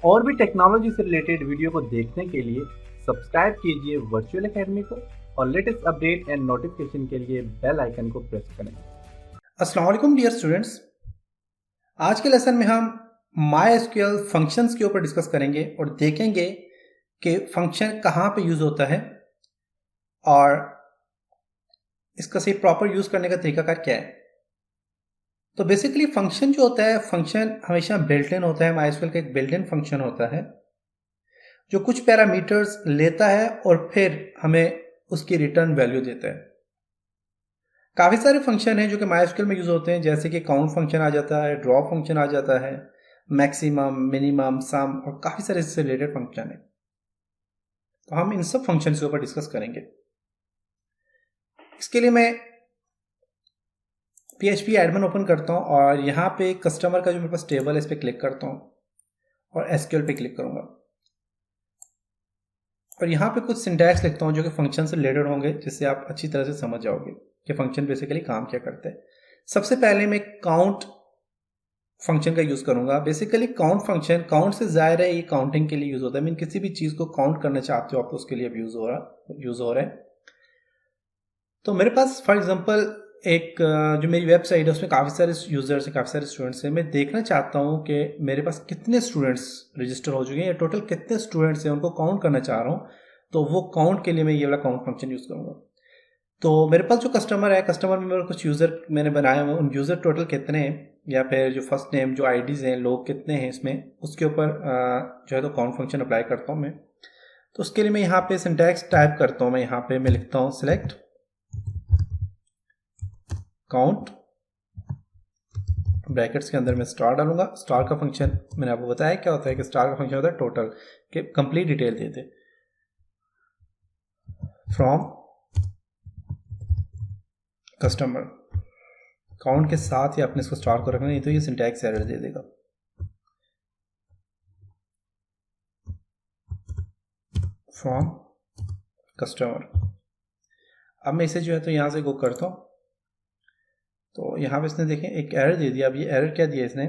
और भी टेक्नोलॉजी से रिलेटेड वीडियो को देखने के लिए सब्सक्राइब कीजिए वर्चुअल एकेडमी को और लेटेस्ट अपडेट एंड नोटिफिकेशन के लिए बेल आइकन को प्रेस करें। अस्सलाम वालेकुम डियर स्टूडेंट्स, आज के लेसन में हम MySQL फंक्शंस के ऊपर डिस्कस करेंगे और देखेंगे कि फंक्शन कहाँ पे यूज़ होता है और इसका सही प्रॉपर यूज़ करने का तरीकाकार क्या है। तो बेसिकली फंक्शन जो होता है, फंक्शन हमेशा बिल्ट इन होता है। MySQL का एक बिल्ट इन फंक्शन होता है जो कुछ पैरामीटर्स लेता है और फिर हमें उसकी रिटर्न वैल्यू देता है। काफ़ी सारे फंक्शन हैं जो कि MySQL में यूज़ होते हैं, जैसे कि काउंट फंक्शन आ जाता है, ड्रॉप फंक्शन आ जाता है, मैक्सिमम, मिनिमम, सम और काफ़ी सारे इससे रिलेटेड फंक्शन है। तो हम इन सब फंक्शन के ऊपर डिस्कस करेंगे। इसके लिए मैं PHP एडमिन ओपन करता हूँ और यहाँ पे कस्टमर का जो मेरे पास टेबल है इस पर क्लिक करता हूँ और SQL पे क्लिक करूँगा और यहाँ पे कुछ सिंटैक्स लिखता हूँ जो कि फंक्शन से रिलेटेड होंगे, जिससे आप अच्छी तरह से समझ जाओगे कि फंक्शन बेसिकली काम क्या करते हैं। सबसे पहले मैं काउंट फंक्शन का यूज़ करूंगा। बेसिकली काउंट फंक्शन, काउंट से ज़ाहिर है ये काउंटिंग के लिए यूज़ होता है। मीन किसी भी चीज़ को काउंट करना चाहते हो आप तो उसके लिए यूज़ हो रहा है। तो मेरे पास फॉर एग्जांपल एक जो मेरी वेबसाइट है उसमें काफ़ी सारे यूज़र्स हैं, काफ़ी सारे स्टूडेंट्स हैं। मैं देखना चाहता हूँ कि मेरे पास कितने स्टूडेंट्स रजिस्टर हो चुके हैं या टोटल कितने स्टूडेंट्स हैं, उनको काउंट करना चाह रहा हूँ। तो वो काउंट के लिए मैं ये वाला काउंट फंक्शन यूज़ करूँगा। तो मेरे पास जो कस्टमर है, कस्टमर में मेरे कुछ यूज़र मैंने बनाए हुए, उन यूज़र टोटल कितने हैं या फिर जो फर्स्ट नेम, जो आईडीज़ हैं, लोग कितने हैं इसमें, उसके ऊपर जो है तो काउंट फंक्शन अप्लाई करता हूँ मैं। तो उसके लिए मैं यहाँ पे सिंटैक्स टाइप करता हूँ। मैं यहाँ पे मैं लिखता हूँ सिलेक्ट काउंट, ब्रैकेट्स के अंदर मैं स्टार डालूंगा। स्टार का फंक्शन मैंने आपको बताया क्या होता है कि स्टार का फंक्शन होता है टोटल के कंप्लीट डिटेल देते फ्रॉम कस्टमर। काउंट के साथ ही आपने इसको स्टार को रखना, नहीं तो ये सिंटैक्स एरर दे देगा। From customer. अब मैं इसे जो है तो यहाँ से गो करता हूँ। तो यहाँ पे इसने देखें एक एरर दे दिया। अब ये एरर क्या दिया इसने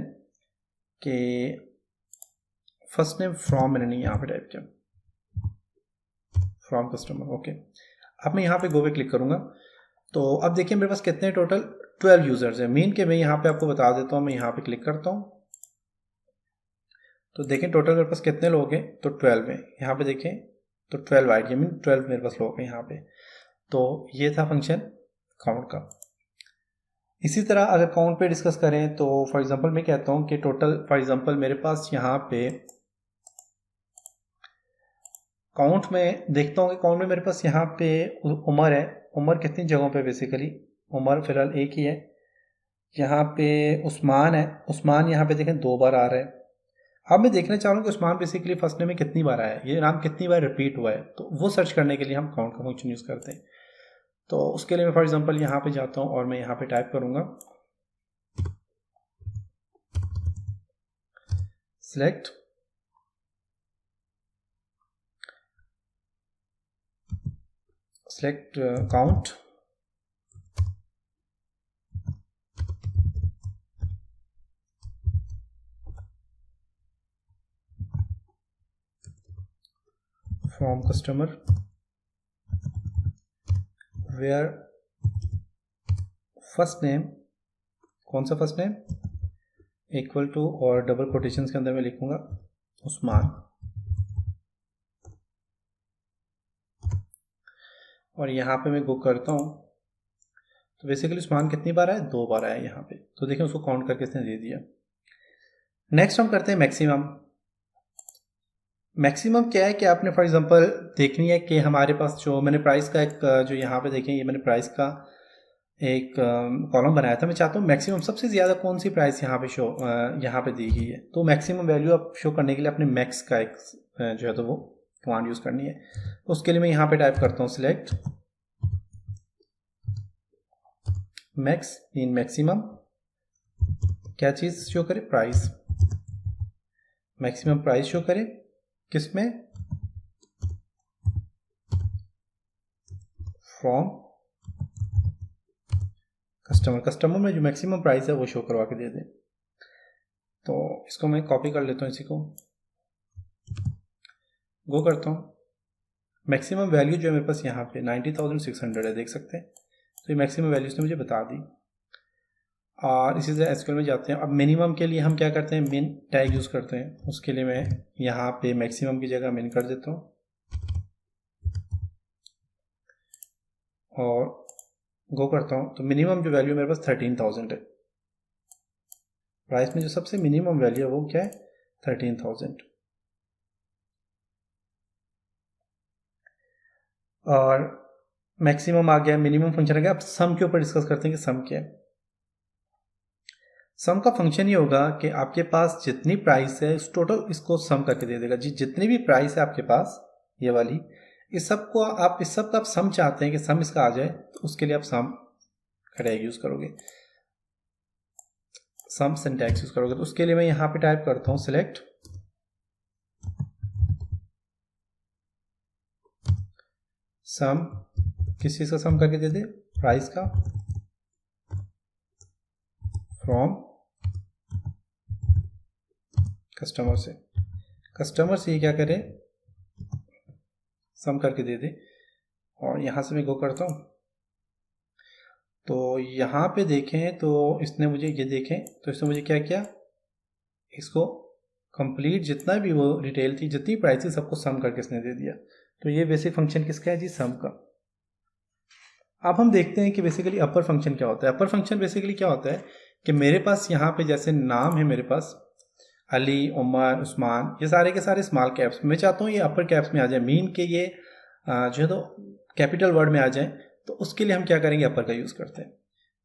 कि फर्स्ट नेम फ्रॉम मैंने नहीं यहाँ पे टाइप किया, फ्रॉम कस्टमर। ओके, अब मैं यहाँ पे गो पे क्लिक करूँगा। तो अब देखिए मेरे पास कितने टोटल 12 यूज़र्स हैं। मीन के मैं यहाँ पे आपको बता देता हूँ। मैं यहाँ पे क्लिक करता हूँ तो देखें टोटल मेरे पास कितने लोग हैं, तो 12 हैं। यहाँ पे देखें तो 12 आई डी, मीन 12 मेरे पास लोग हैं यहाँ पे। तो ये था फंक्शन काउंट का। इसी तरह अगर काउंट पे डिस्कस करें तो फॉर एग्जांपल मैं कहता हूँ कि टोटल, फॉर एग्जांपल मेरे पास यहाँ पे काउंट में देखता हूँ कि काउंट में मेरे पास यहाँ पे उमर है। उमर कितनी जगहों पे, बेसिकली उमर फिलहाल एक ही है। यहाँ पे उस्मान है, उस्मान यहाँ पे देखें 2 बार आ रहा है। अब मैं देखना चाह रहा हूँ कि उस्मान बेसिकली फर्स्ट नेम में कितनी बार आया है, ये नाम कितनी बार रिपीट हुआ है। तो वो सर्च करने के लिए हम काउंट का फंक्शन यूज़ करते हैं। तो उसके लिए मैं फॉर एग्जांपल यहाँ पे जाता हूँ और मैं यहाँ पे टाइप करूँगा select count from customer where first name, कौन सा फर्स्ट नेम, इक्वल टू और डबल कोटेशंस के अंदर मैं लिखूंगा उस्मान। और यहाँ पे मैं गो करता हूँ तो बेसिकली उस्मान कितनी बार आया, 2 बार आया यहाँ पे। तो देखिए उसको काउंट करके इसने दे दिया। नेक्स्ट हम करते हैं मैक्सिमम। मैक्सिमम क्या है कि आपने फॉर एग्जांपल देखनी है कि हमारे पास जो मैंने प्राइस का एक जो यहाँ पे देखें, ये मैंने प्राइस का एक कॉलम बनाया था। मैं चाहता हूँ मैक्सिमम सबसे ज़्यादा कौन सी प्राइस यहाँ पे यहाँ पे दी गई है। तो मैक्सिमम वैल्यू आप शो करने के लिए अपने मैक्स का एक जो है तो वो कमांड यूज़ करनी है। तो उसके लिए मैं यहाँ पे टाइप करता हूँ सिलेक्ट मैक्स इन मैक्सिमम, क्या चीज़ शो करे, प्राइस। मैक्सिमम प्राइस शो करे किसमें, फ्रॉम कस्टमर। कस्टमर में जो मैक्सिमम प्राइस है वो शो करवा के दे दें। तो इसको मैं कॉपी कर लेता हूँ इसी को गो करता हूँ, मैक्सिमम वैल्यू जो है मेरे पास यहाँ पे 90,600 है, देख सकते हैं। तो ये मैक्सिमम वैल्यू उसने मुझे बता दी। और इसी तरह एसक्यूएल में जाते हैं। अब मिनिमम के लिए हम क्या करते हैं, मिन टैग यूज़ करते हैं। उसके लिए मैं यहाँ पे मैक्सिमम की जगह मिन कर देता हूँ और गो करता हूँ। तो मिनिमम जो वैल्यू मेरे पास 13,000 है। प्राइस में जो सबसे मिनिमम वैल्यू है वो क्या है, 13,000। और मैक्सिमम आ गया, मिनिमम फंक्शन आ गया। अब सम के ऊपर डिस्कस करते हैं कि सम क्या है। सम का फंक्शन ये होगा कि आपके पास जितनी प्राइस है उस टोटल इसको सम करके दे देगा जी। जितनी भी प्राइस है आपके पास ये वाली, इस सब को आप, इस सब का आप सम चाहते हैं कि सम इसका आ जाए, तो उसके लिए आप सम का टैग यूज करोगे, सम सिंटैक्स यूज करोगे। तो उसके लिए मैं यहाँ पे टाइप करता हूँ सिलेक्ट सम, किस चीज का सम करके दे दे, प्राइस का, फ्रॉम कस्टमर से। कस्टमर से ये क्या करे, सम करके दे दे। और यहाँ से मैं गो करता हूँ, तो यहाँ पे देखें तो इसने मुझे, ये देखें तो इसने मुझे क्या किया, इसको कंप्लीट जितना भी वो डिटेल थी, जितनी प्राइस थी, सबको सम करके इसने दे दिया। तो ये बेसिक फंक्शन किसका है जी, सम का। अब हम देखते हैं कि बेसिकली अपर फंक्शन क्या होता है। अपर फंक्शन बेसिकली क्या होता है कि मेरे पास यहाँ पे जैसे नाम है, मेरे पास अली, उमर, उस्मान, ये सारे के सारे स्मॉल कैप्स, मैं चाहता हूँ ये अपर कैप्स में आ जाए, मीन के ये जो है तो कैपिटल वर्ड में आ जाए। तो उसके लिए हम क्या करेंगे, अपर का यूज़ करते हैं।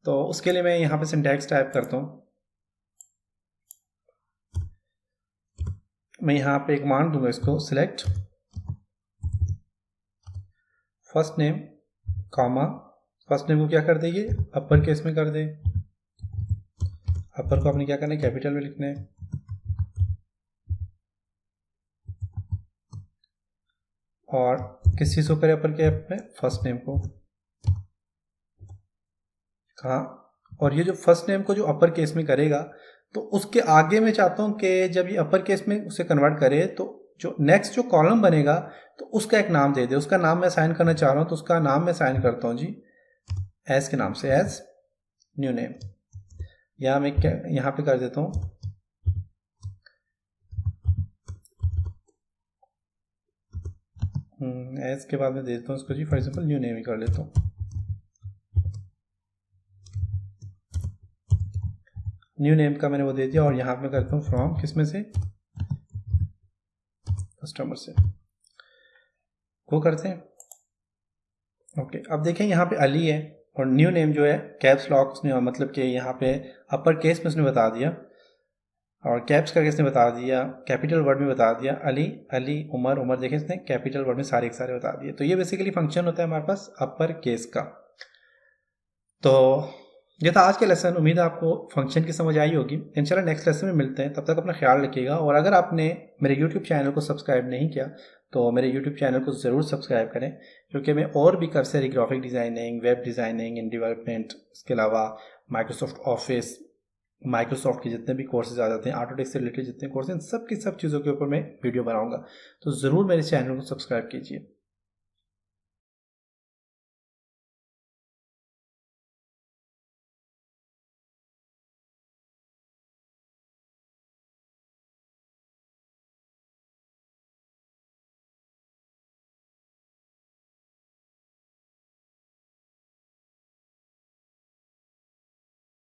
तो उसके लिए मैं यहाँ पे सिंटैक्स टाइप करता हूँ। मैं यहाँ पे एक मान दूंगा इसको, select first name comma, first name को क्या कर दे, ये अपर केस में कर दे। अपर को आपने क्या करना है, कैपिटल में लिखना है। और किस चीज़ को करे अपर कैप में, फर्स्ट नेम को। कहाँ, और ये जो फर्स्ट नेम को जो अपर केस में करेगा, तो उसके आगे मैं चाहता हूँ कि जब ये अपर केस में उसे कन्वर्ट करे, तो जो नेक्स्ट जो कॉलम बनेगा तो उसका एक नाम दे दे। उसका नाम मैं साइन करना चाह रहा हूँ, तो उसका नाम मैं साइन करता हूँ जी एज के नाम से, एज न्यू नेम। यहाँ मैं क्या यहाँ पे कर देता हूँ, एज के बाद में दे देता हूँ उसको जी, फॉर एग्जाम्पल न्यू नेम ही कर लेता हूँ। न्यू नेम का मैंने वो दे दिया। और यहाँ पे करता हूँ फ्रॉम, किस में से, कस्टमर से। वो करते हैं। ओके, अब देखें यहाँ पे अली है और न्यू नेम जो है कैप्स लॉक उसने, मतलब कि यहाँ पे अपर केस में उसने बता दिया और कैप्स करके इसने बता दिया, कैपिटल वर्ड में बता दिया अली, अली, उमर, उमर, देखें इसने कैपिटल वर्ड में सारे के सारे बता दिए। तो ये बेसिकली फंक्शन होता है हमारे पास अपर केस का। तो ये था आज का लेसन। उम्मीद है आपको फंक्शन की समझ आई होगी। इंशाल्लाह नेक्स्ट लेसन में मिलते हैं, तब तक अपना ख्याल रखिएगा। और अगर आपने मेरे यूट्यूब चैनल को सब्सक्राइब नहीं किया तो मेरे यूट्यूब चैनल को ज़रूर सब्सक्राइब करें, क्योंकि मैं और भी cursor graphic designing, web designing, in development, इसके अलावा माइक्रोसॉफ्ट ऑफिस, माइक्रोसॉफ्ट के जितने भी कोर्सेज आ जाते हैं, ऑटोडेस्क से रिलेटेड जितने कोर्सेज, सब की सब चीज़ों के ऊपर मैं वीडियो बनाऊंगा। तो ज़रूर मेरे चैनल को सब्सक्राइब कीजिए।